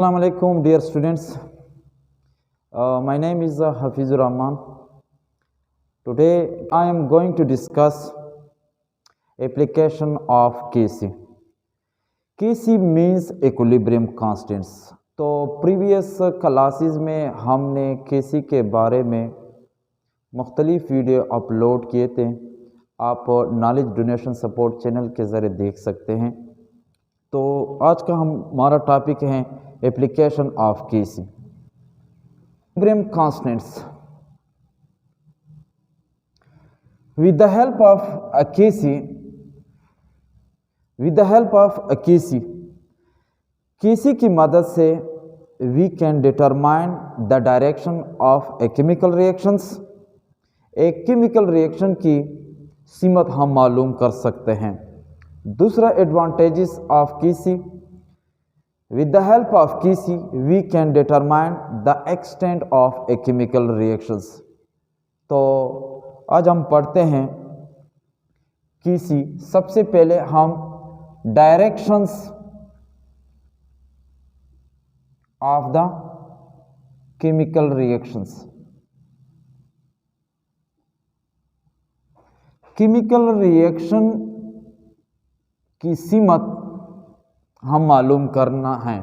Assalamu alaikum, dear students. My name is Hafizur Rahman. Today I am going to discuss application of Kc. Kc means equilibrium constants. तो previous classes में हमने Kc के बारे में मुख्तलिफ video upload किए थे। आप नॉलेज डोनेशन सपोर्ट चैनल के ज़रिए देख सकते हैं। तो आज का हमारा टॉपिक है application of Kc। Equilibrium constants with the help of Kc की मदद से we can determine the direction of a chemical reactions। एक केमिकल रिएक्शन की सीमत हम मालूम कर सकते हैं। दूसरा advantages of Kc, with the help of Kc we can determine the extent of a chemical reactions। तो आज हम पढ़ते हैं Kc। सबसे पहले हम directions of the chemical reactions, chemical reaction की सीमत हम मालूम करना है।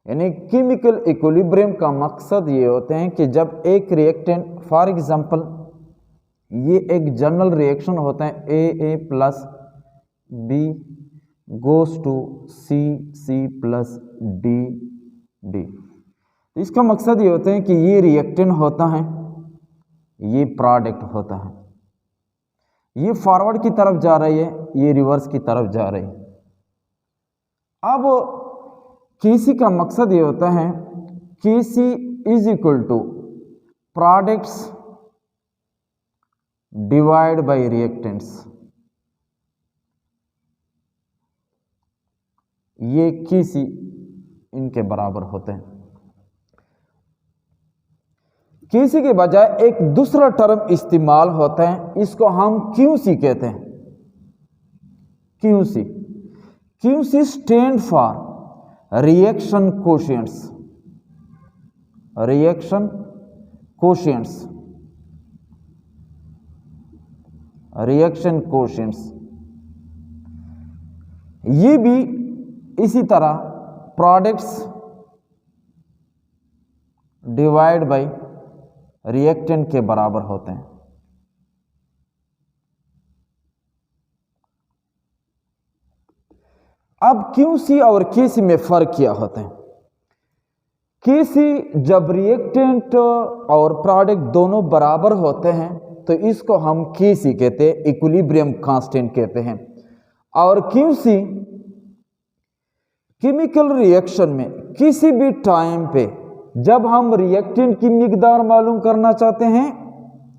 यानी केमिकल इक्विलिब्रियम का मकसद ये होते हैं कि जब एक रिएक्टेंट, फॉर एग्जांपल ये एक जनरल रिएक्शन होता है AA plus B goes to C plus D। इसका मकसद ये होता है कि ये रिएक्टेंट होता है, ये प्रोडक्ट होता है, ये फॉरवर्ड की तरफ जा रही है, ये रिवर्स की तरफ जा रही है। अब Kc का मकसद ये होता है Kc is equal to products divide by reactants. ये Kc इनके बराबर होते हैं। Kc के बजाय एक दूसरा टर्म इस्तेमाल होता है, इसको हम Qc कहते हैं। Qc stand for reaction quotients. ये भी इसी तरह प्रोडक्ट्स डिवाइड बाय रिएक्टेंट के बराबर होते हैं। अब Qc और Kc में फर्क क्या होता है? Kc जब रिएक्टेंट और प्रोडक्ट दोनों बराबर होते हैं तो इसको हम Kc कहते हैं, इक्विलिब्रियम कांस्टेंट कहते हैं। और Qc केमिकल रिएक्शन में किसी भी टाइम पे जब हम रिएक्टेंट की मिकदार मालूम करना चाहते हैं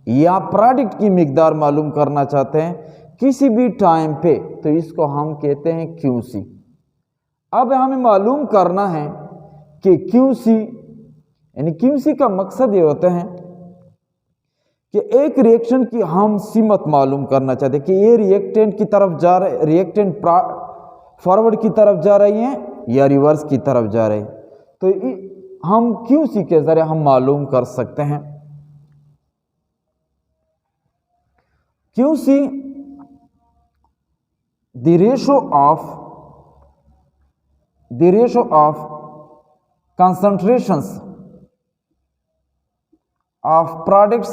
या प्रोडक्ट की मिकदार मालूम करना चाहते हैं किसी भी टाइम पे, तो इसको हम कहते हैं Qc। अब हमें मालूम करना है कि Qc यानी Qc का मकसद ये होता है कि एक रिएक्शन की हम सीमत मालूम करना चाहते हैं कि ये रिएक्टेंट की तरफ जा रहे, रिएक्टेंट फॉरवर्ड की तरफ जा रही है या रिवर्स की तरफ जा रही है। तो हम Qc के जरिए हम मालूम कर सकते हैं। Qc the ratio of concentrations of products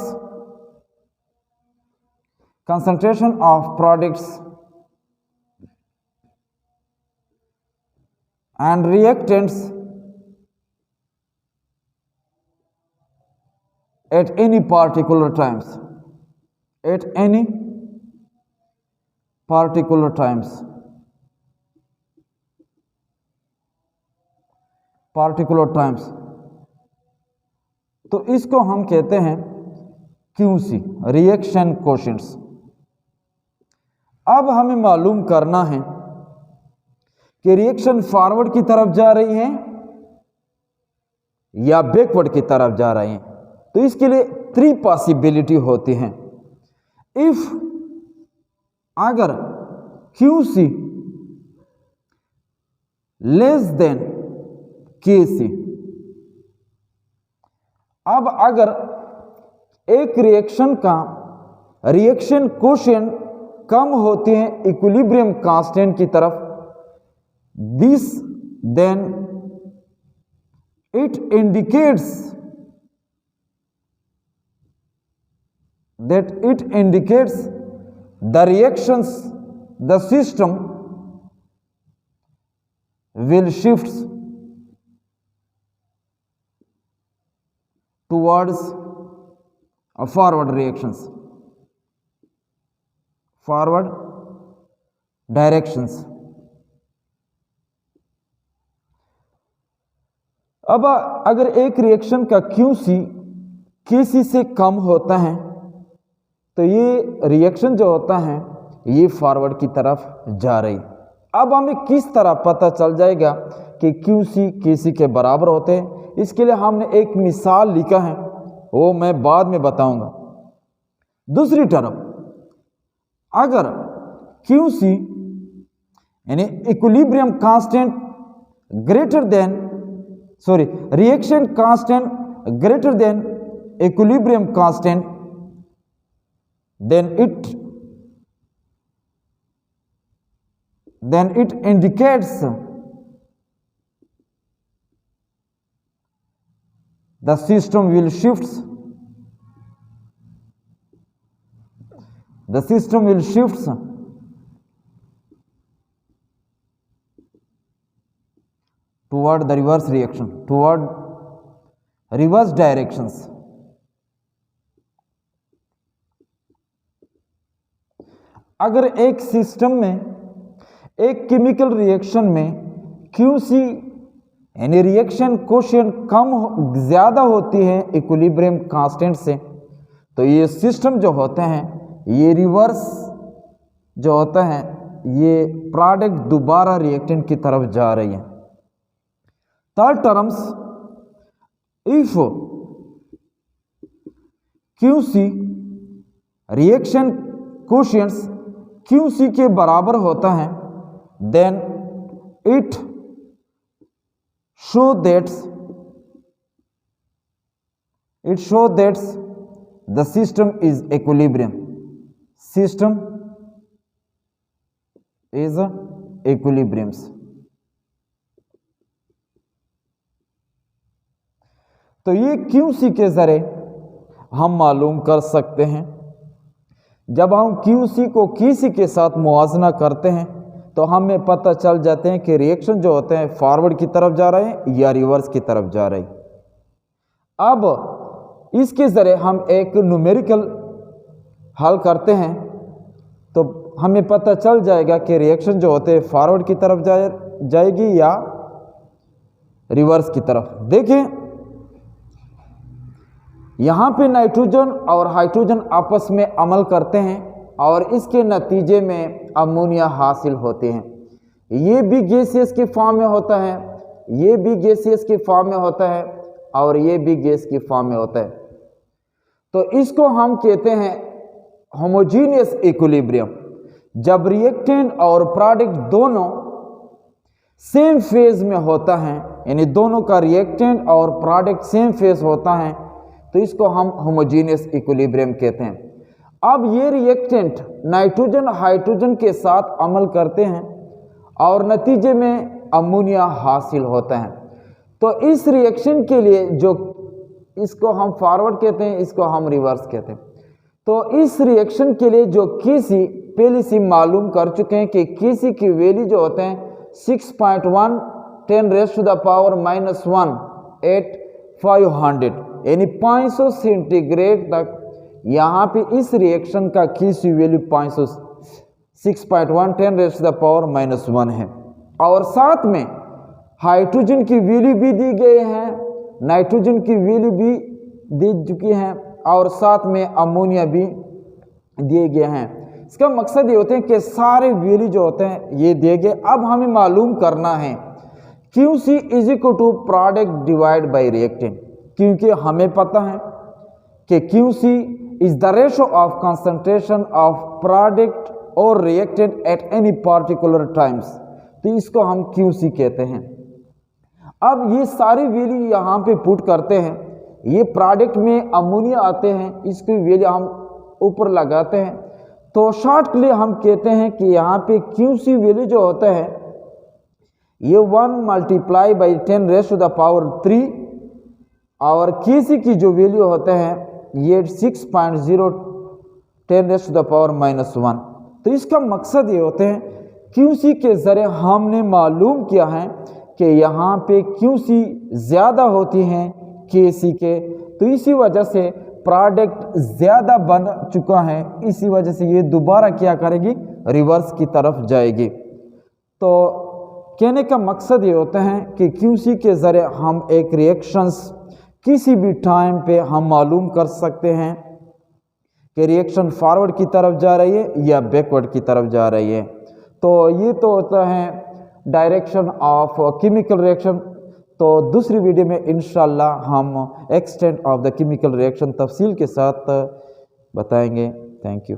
and reactants at any particular times, तो इसको हम कहते हैं Qc, रिएक्शन कोशिएंट्स। अब हमें मालूम करना है कि रिएक्शन फॉरवर्ड की तरफ जा रही है या बैकवर्ड की तरफ जा रही है। तो इसके लिए 3 पॉसिबिलिटी होती हैं। इफ अगर QC लेस देन Kc। अब अगर एक रिएक्शन का रिएक्शन कोएफिशिएंट कम होते हैं इक्विलिब्रियम कांस्टेंट की तरफ, this then it indicates the reactions, the system will shift towards forward reactions, forward directions। अब अगर एक रिएक्शन का QC Kc से कम होता है तो ये रिएक्शन जो होता है ये फॉरवर्ड की तरफ जा रही। अब हमें किस तरह पता चल जाएगा कि QC Kc के बराबर होते हैं, इसके लिए हमने एक मिसाल लिखा है, वो मैं बाद में बताऊंगा। दूसरी तरफ अगर QC यानी equilibrium constant greater than reaction constant greater than equilibrium constant, then it indicates the system will shift toward the reverse reaction, toward reverse directions। अगर एक सिस्टम में एक केमिकल रिएक्शन में QC यानी रिएक्शन कोएफिशिएंट ज़्यादा होती है इक्विलिब्रियम कांस्टेंट से, तो ये सिस्टम जो होते हैं ये रिवर्स जो होता है ये प्रोडक्ट दोबारा रिएक्टेंट की तरफ जा रही है। Third terms, if QC reaction coefficients QC के बराबर होता है, then it show that's the system is equilibrium, system is equilibriums. तो ये QC के जरिए हम मालूम कर सकते हैं। जब हम QC को Kc के साथ मुआवजना करते हैं तो हमें पता चल जाते हैं कि रिएक्शन जो होते हैं फॉरवर्ड की तरफ जा रहे हैं या रिवर्स की तरफ जा रहे हैं। अब इसके ज़रिए हम एक न्यूमेरिकल हल करते हैं तो हमें पता चल जाएगा कि रिएक्शन जो होते हैं फॉरवर्ड की तरफ जाएगी या रिवर्स की तरफ। देखें यहाँ पे नाइट्रोजन और हाइड्रोजन आपस में अमल करते हैं और इसके नतीजे में अमोनिया हासिल होते हैं। ये भी गैसियस के फॉर्म में होता है, ये भी गैसियस के फॉर्म में होता है और ये भी गैस की फॉर्म में होता है। तो इसको हम कहते हैं होमोजीनियस इक्विलिब्रियम। जब रिएक्टेंट और प्रोडक्ट दोनों सेम फेज में होता है, यानी दोनों का रिएक्टेंट और प्रोडक्ट सेम फेज होता है, तो इसको हम होमोजीनियस इक्विलिब्रियम कहते हैं। अब ये रिएक्टेंट नाइट्रोजन हाइड्रोजन के साथ अमल करते हैं और नतीजे में अमोनिया हासिल होता है। तो इस रिएक्शन के लिए जो इसको हम फॉरवर्ड कहते हैं, इसको हम रिवर्स कहते हैं। तो इस रिएक्शन के लिए जो Kc पहले से मालूम कर चुके हैं कि Kc की वैल्यू जो होते हैं 6.1 10⁻⁻1 एट 500 यानी 500 सेंटीग्रेड तक। यहाँ पे इस रिएक्शन का Kc वैल्यू 6.1 10⁻⁻1 है और साथ में हाइड्रोजन की वैल्यू भी दी गई है, नाइट्रोजन की वैल्यू भी दी चुकी है और साथ में अमोनिया भी दिए गए हैं। इसका मकसद ये होते हैं कि सारे वैल्यू जो होते हैं ये दिए गए। अब हमें मालूम करना है QC is equal to product divide by reactant, क्योंकि हमें पता है कि QC is the ratio of concentration of product और reactant at any particular times. तो इसको हम QC कहते हैं। अब ये सारी वैल्यू यहाँ पे पुट करते हैं, ये प्रोडक्ट में अमोनिया आते हैं, इसकी वैल्यू हम ऊपर लगाते हैं। तो शॉर्ट के लिए हम कहते हैं कि यहाँ पे क्यूसी वैल्यू जो होता है ये 1 multiply by 10 raise to the power 3 और केसी की जो वैल्यू होते हैं ये 6.0 10 रेज़ टू द पावर -1। तो इसका मकसद ये होते हैं क्यूसी के ज़रिए हमने मालूम किया है कि यहाँ पे क्यूसी ज़्यादा होती हैं केसी के, तो इसी वजह से प्रोडक्ट ज़्यादा बन चुका है, इसी वजह से ये दोबारा क्या करेगी, रिवर्स की तरफ जाएगी। तो कहने का मकसद ये होता है कि क्यूसी के ज़रिए हम एक रिएक्शंस किसी भी टाइम पे हम मालूम कर सकते हैं कि रिएक्शन फॉरवर्ड की तरफ जा रही है या बैकवर्ड की तरफ जा रही है। तो ये तो होता है डायरेक्शन ऑफ केमिकल रिएक्शन। तो दूसरी वीडियो में इंशाल्लाह हम extent of the chemical reaction तफसील के साथ बताएंगे। Thank you.